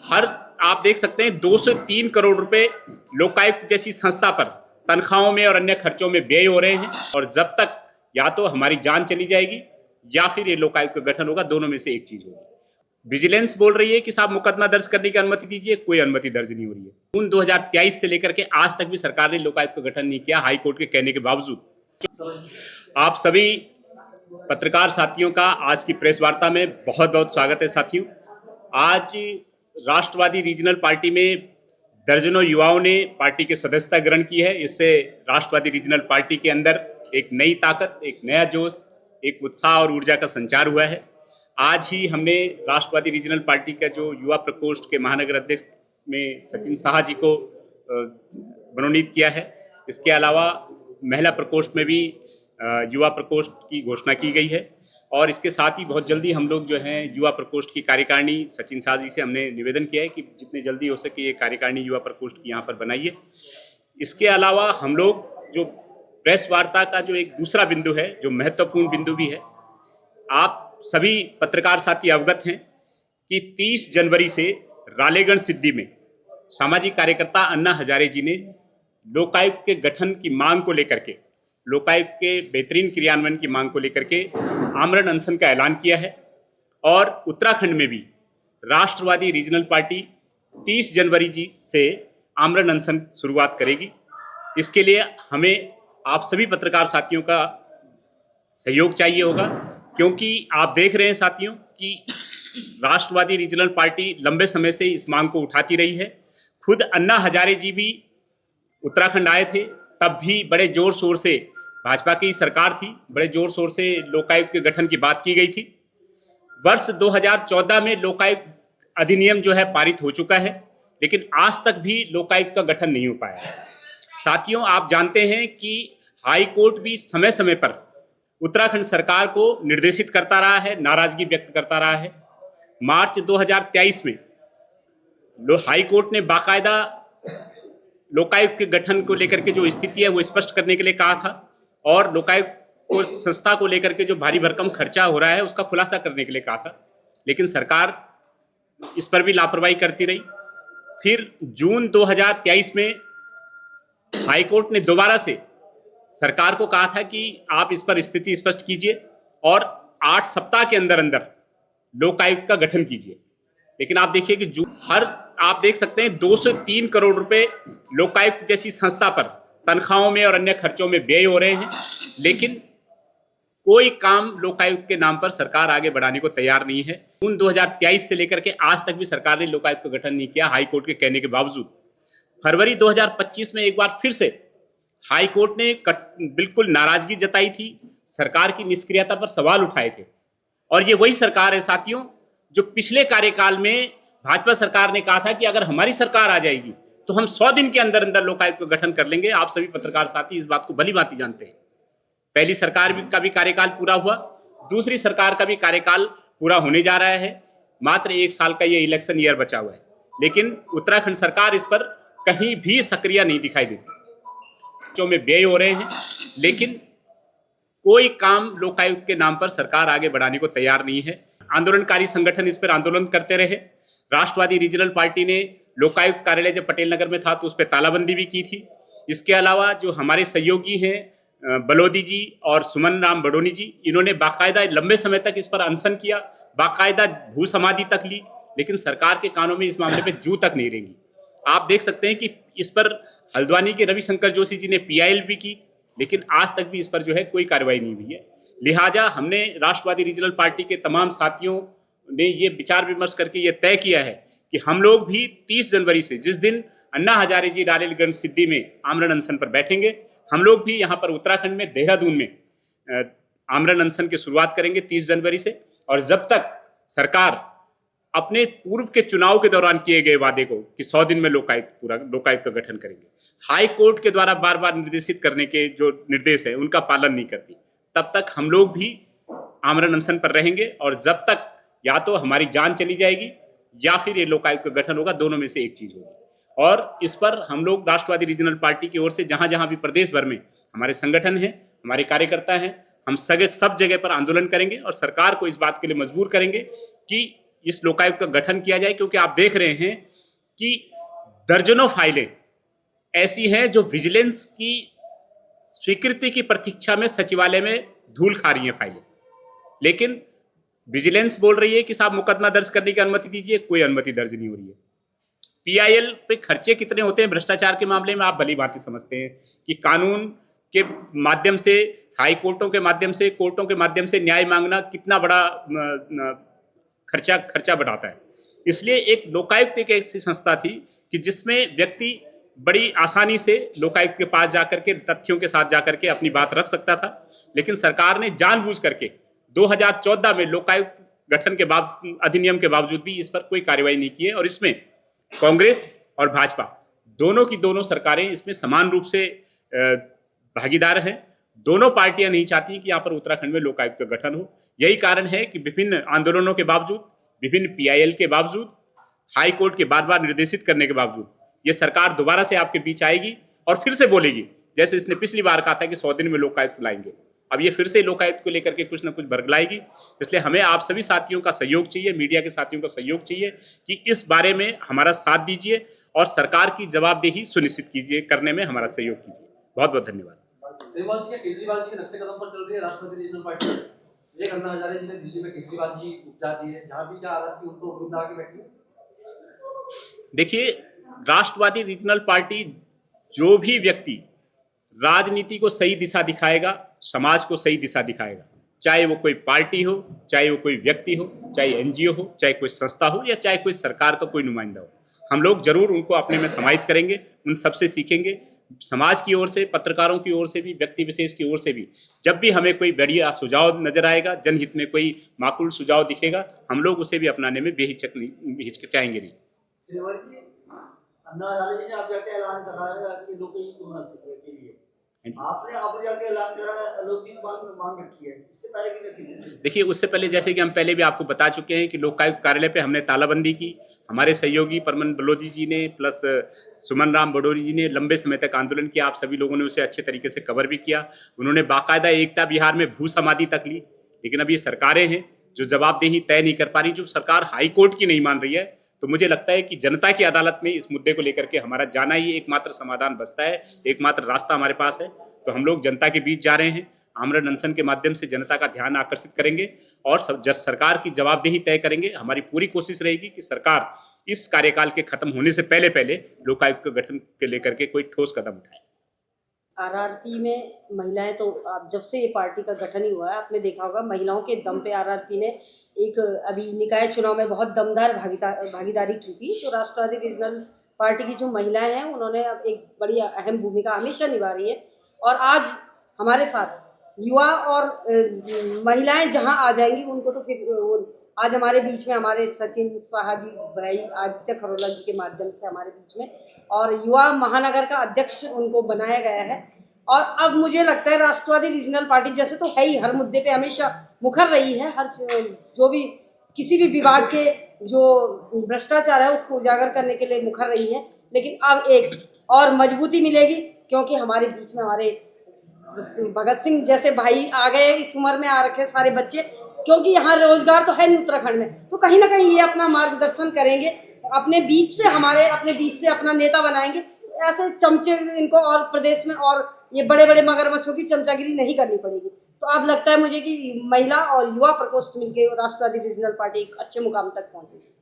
हर आप देख सकते हैं 2 से 3 करोड़ रुपए लोकायुक्त जैसी संस्था पर तनख्वाहों में और अन्य खर्चों में व्यय हो रहे हैं। और जब तक या तो हमारी जान चली जाएगी या फिर ये लोकायुक्त का गठन होगा, दोनों में से एक चीज होगी। विजिलेंस बोल रही है कि साहब मुकदमा दर्ज करने की अनुमति दीजिए, कोई अनुमति दर्ज नहीं हो रही है। जून 2023 से लेकर के आज तक भी सरकार ने लोकायुक्त का गठन नहीं किया, हाईकोर्ट के कहने के बावजूद। आप सभी पत्रकार साथियों का आज की प्रेस वार्ता में बहुत बहुत स्वागत है। साथियों, आज राष्ट्रवादी रीजनल पार्टी में दर्जनों युवाओं ने पार्टी की सदस्यता ग्रहण की है। इससे राष्ट्रवादी रीजनल पार्टी के अंदर एक नई ताकत, एक नया जोश, एक उत्साह और ऊर्जा का संचार हुआ है। आज ही हमने राष्ट्रवादी रीजनल पार्टी का जो युवा प्रकोष्ठ के महानगर अध्यक्ष में सचिन साहा जी को मनोनीत किया है। इसके अलावा महिला प्रकोष्ठ में भी युवा प्रकोष्ठ की घोषणा की गई है। और इसके साथ ही बहुत जल्दी हम लोग जो हैं युवा प्रकोष्ठ की कार्यकारिणी सचिन साहा जी से हमने निवेदन किया है कि जितने जल्दी हो सके ये कार्यकारिणी युवा प्रकोष्ठ की यहाँ पर बनाइए। इसके अलावा हम लोग जो प्रेस वार्ता का जो एक दूसरा बिंदु है, जो महत्वपूर्ण बिंदु भी है, आप सभी पत्रकार साथी अवगत हैं कि 30 जनवरी से रालेगण सिद्धि में सामाजिक कार्यकर्ता अन्ना हजारे जी ने लोकायुक्त के गठन की मांग को लेकर के, लोकायुक्त के बेहतरीन क्रियान्वयन की मांग को लेकर के आमरण अनशन का ऐलान किया है। और उत्तराखंड में भी राष्ट्रवादी रीजनल पार्टी 30 जनवरी जी से आमरण अनशन शुरुआत करेगी। इसके लिए हमें आप सभी पत्रकार साथियों का सहयोग चाहिए होगा, क्योंकि आप देख रहे हैं साथियों कि राष्ट्रवादी रीजनल पार्टी लंबे समय से इस मांग को उठाती रही है। खुद अन्ना हजारे जी भी उत्तराखंड आए थे, तब भी बड़े जोर शोर से, भाजपा की सरकार थी, बड़े जोर शोर से लोकायुक्त के गठन की बात की गई थी। वर्ष 2014 में लोकायुक्त अधिनियम जो है पारित हो चुका है, लेकिन आज तक भी लोकायुक्त का गठन नहीं हो पाया है। साथियों, आप जानते हैं कि हाई कोर्ट भी समय समय पर उत्तराखंड सरकार को निर्देशित करता रहा है, नाराजगी व्यक्त करता रहा है। मार्च 2023 में हाई कोर्ट ने बाकायदा लोकायुक्त के गठन को लेकर के जो स्थिति है वो स्पष्ट करने के लिए कहा था, और लोकायुक्त को संस्था को लेकर के जो भारी भरकम खर्चा हो रहा है उसका खुलासा करने के लिए कहा था, लेकिन सरकार इस पर भी लापरवाही करती रही। फिर जून 2023 में हाईकोर्ट ने दोबारा से सरकार को कहा था कि आप इस पर स्थिति स्पष्ट कीजिए और 8 सप्ताह के अंदर अंदर लोकायुक्त का गठन कीजिए। लेकिन आप देखिए कि आप देख सकते हैं 2 से 3 करोड़ रुपए लोकायुक्त जैसी संस्था पर तनख्वाहों में और अन्य खर्चों में व्यय हो रहे हैं, लेकिन कोई काम लोकायुक्त के नाम पर सरकार आगे बढ़ाने को तैयार नहीं है। जून 2023 से लेकर के आज तक भी सरकार ने लोकायुक्त का गठन नहीं किया, हाईकोर्ट के कहने के बावजूद। फरवरी 2025 में एक बार फिर से हाईकोर्ट ने बिल्कुल नाराजगी जताई थी, सरकार की निष्क्रियता पर सवाल उठाए थे। और ये वही सरकार है साथियों जो पिछले कार्यकाल में भाजपा सरकार ने कहा था कि अगर हमारी सरकार आ जाएगी तो हम 100 दिन के अंदर अंदर लोकायुक्त का गठन कर लेंगे। आप सभी पत्रकार साथी इस बात को भली भांति जानते हैं। पहली सरकार का भी कार्यकाल पूरा हुआ, दूसरी सरकार का भी कार्यकाल पूरा होने जा रहा है। मात्र 1 साल का ये इलेक्शन ईयर बचा हुआ है, लेकिन उत्तराखंड सरकार इस पर कहीं भी सक्रिय नहीं दिखाई देती। जो में व्यय हो रहे हैं, लेकिन कोई काम लोकायुक्त के नाम पर सरकार आगे बढ़ाने को तैयार नहीं है। आंदोलनकारी संगठन इस पर आंदोलन करते रहे। राष्ट्रवादी रीजनल पार्टी ने लोकायुक्त कार्यालय जब पटेल नगर में था तो उस पर तालाबंदी भी की थी। इसके अलावा जो हमारे सहयोगी हैं बलोदी जी और सुमन राम बडोनी जी, इन्होंने बाकायदा लंबे समय तक इस पर अनशन किया, बाकायदा भू समाधि तक ली, लेकिन सरकार के कानों में इस मामले पे जू तक नहीं रेंगी। आप देख सकते हैं कि इस पर हल्द्वानी के रविशंकर जोशी जी ने पीआईएल भी की, लेकिन आज तक भी इस पर जो है कोई कार्रवाई नहीं हुई है। लिहाजा हमने राष्ट्रवादी रीजनल पार्टी के तमाम साथियों ने ये विचार विमर्श करके ये तय किया है कि हम लोग भी 30 जनवरी से, जिस दिन अन्ना हजारे जी रालेगण सिद्धि में आमरण अनशन पर बैठेंगे, हम लोग भी यहाँ पर उत्तराखंड में देहरादून में आमरण अनशन की शुरुआत करेंगे 30 जनवरी से। और जब तक सरकार अपने पूर्व के चुनाव के दौरान किए गए वादे को कि 100 दिन में लोकायुक्त का गठन करेंगे, हाई कोर्ट के द्वारा बार बार निर्देशित करने के जो निर्देश है उनका पालन नहीं करती, तब तक हम लोग भी आमरण अनशन पर रहेंगे। और जब तक या तो हमारी जान चली जाएगी या फिर ये लोकायुक्त का गठन होगा, दोनों में से एक चीज होगी। और इस पर हम लोग राष्ट्रवादी रीजनल पार्टी की ओर से जहां जहां भी प्रदेश भर में हमारे संगठन हैं, हमारे कार्यकर्ता हैं, हम सब जगह पर आंदोलन करेंगे और सरकार को इस बात के लिए मजबूर करेंगे कि इस लोकायुक्त का गठन किया जाए, क्योंकि आप देख रहे हैं कि दर्जनों फाइलें ऐसी हैं जो विजिलेंस की स्वीकृति की प्रतीक्षा में सचिवालय में धूल खा रही हैं फाइलें, लेकिन विजिलेंस बोल रही है कि साहब मुकदमा दर्ज करने की अनुमति दीजिए, कोई अनुमति दर्ज नहीं हो रही है। पीआईएल पे खर्चे कितने होते हैं भ्रष्टाचार के मामले में आप भली भांति समझते हैं कि कानून के माध्यम से, हाई कोर्टों के माध्यम से, कोर्टों के माध्यम से न्याय मांगना कितना बड़ा खर्चा बढ़ाता है। इसलिए एक लोकायुक्त एक ऐसी संस्था थी कि जिसमें व्यक्ति बड़ी आसानी से लोकायुक्त के पास जाकर के तथ्यों के साथ जाकर के अपनी बात रख सकता था, लेकिन सरकार ने जानबूझ करके 2014 में लोकायुक्त गठन के बाद अधिनियम के बावजूद भी इस पर कोई कार्रवाई नहीं की है, और इसमें कांग्रेस और भाजपा दोनों की दोनों सरकारें इसमें समान रूप से भागीदार हैं। दोनों पार्टियां नहीं चाहती कि यहाँ पर उत्तराखंड में लोकायुक्त का गठन हो। यही कारण है कि विभिन्न आंदोलनों के बावजूद, विभिन्न पीआईएल के बावजूद, हाई कोर्ट के बार बार निर्देशित करने के बावजूद ये सरकार दोबारा से आपके बीच आएगी और फिर से बोलेगी, जैसे इसने पिछली बार कहा था कि 100 दिन में लोकायुक्त लाएंगे। अब ये फिर से लोकायुक्त को लेकर के कुछ ना कुछ बरगलाएगी। इसलिए हमें आप सभी साथियों का सहयोग चाहिए, मीडिया के साथियों का सहयोग चाहिए कि इस बारे में हमारा साथ दीजिए और सरकार की जवाबदेही सुनिश्चित कीजिए, करने में हमारा सहयोग कीजिए। बहुत बहुत धन्यवाद। केजरीवाल जी के नक्शे कदम पर चल रही है राष्ट्रवादी रीजनल पार्टी। एक अन्ना हजारे जी ने दिल्ली में केजरीवाल जी उपजा दी है, जहां भी क्या हालात उनको उठा के बैठी है। देखिए, राष्ट्रवादी रीजनल पार्टी जो भी व्यक्ति राजनीति को सही दिशा दिखाएगा, समाज को सही दिशा दिखाएगा, चाहे वो कोई पार्टी हो, चाहे वो कोई व्यक्ति हो, चाहे एनजीओ हो, चाहे कोई संस्था हो, या चाहे कोई सरकार का कोई नुमाइंदा हो, हम लोग जरूर उनको अपने में समाहित करेंगे, उन सबसे सीखेंगे। समाज की ओर से, पत्रकारों की ओर से भी, व्यक्ति विशेष की ओर से भी जब भी हमें कोई बढ़िया सुझाव नजर आएगा, जनहित में कोई माकूल सुझाव दिखेगा, हम लोग उसे भी अपनाने में हिचकिचाएंगे नहीं। अन्ना हजारे जी ने अब जाके ऐलान कर रहा है कि लोकहित के लिए आपने अब जाके ऐलान करा, लोकहित मांग रखी है, इससे पहले की रखी थी? देखिए, उससे पहले जैसे कि हम पहले भी आपको बता चुके हैं कि लोकायुक्त कार्यालय पे हमने तालाबंदी की। हमारे सहयोगी परमन बलोदी जी ने प्लस सुमन राम बडोरी जी ने लंबे समय तक आंदोलन किया। आप सभी लोगों ने उसे अच्छे तरीके से कवर भी किया। उन्होंने बाकायदा एकता बिहार में भू समाधि तक ली। लेकिन अब ये सरकारें हैं जो जवाबदेही तय नहीं कर पा रही, जो सरकार हाई कोर्ट की नहीं मान रही है। तो मुझे लगता है कि जनता की अदालत में इस मुद्दे को लेकर के हमारा जाना ही एकमात्र समाधान बचता है, एकमात्र रास्ता हमारे पास है। तो हम लोग जनता के बीच जा रहे हैं, आमरण अनशन के माध्यम से जनता का ध्यान आकर्षित करेंगे और सरकार की जवाबदेही तय करेंगे। हमारी पूरी कोशिश रहेगी कि सरकार इस कार्यकाल के खत्म होने से पहले पहले लोकायुक्त का गठन के लेकर के कोई ठोस कदम उठाए। आरआरपी में महिलाएं, तो जब से ये पार्टी का गठन ही हुआ है, आपने देखा होगा महिलाओं के दम पे आरआरपी ने एक अभी निकाय चुनाव में बहुत दमदार भागीदारी की थी। तो राष्ट्रवादी रीजनल पार्टी की जो महिलाएं हैं उन्होंने अब एक बड़ी अहम भूमिका हमेशा निभा रही है। और आज हमारे साथ युवा और महिलाएं जहां आ जाएंगी उनको तो फिर आज हमारे बीच में हमारे सचिन साहा जी भाई आदित्य खरोला जी के माध्यम से हमारे बीच में, और युवा महानगर का अध्यक्ष उनको बनाया गया है। और अब मुझे लगता है राष्ट्रवादी रीजनल पार्टी जैसे तो है ही, हर मुद्दे पे हमेशा मुखर रही है, हर जो भी किसी भी विभाग के जो भ्रष्टाचार है उसको उजागर करने के लिए मुखर रही है। लेकिन अब एक और मजबूती मिलेगी, क्योंकि हमारे बीच में हमारे भगत सिंह जैसे भाई आ गए, इस उम्र में आ रखे सारे बच्चे, क्योंकि यहाँ रोजगार तो है नहीं उत्तराखंड में, तो कहीं ना कहीं ये अपना मार्गदर्शन करेंगे, अपने बीच से अपना नेता बनाएंगे। ऐसे चमचे इनको और प्रदेश में और ये बड़े बड़े मगरमच्छों की चमचागिरी नहीं करनी पड़ेगी। तो अब लगता है मुझे कि महिला और युवा प्रकोष्ठ मिलकर राष्ट्रवादी रीजनल पार्टी एक अच्छे मुकाम तक पहुंचेगी।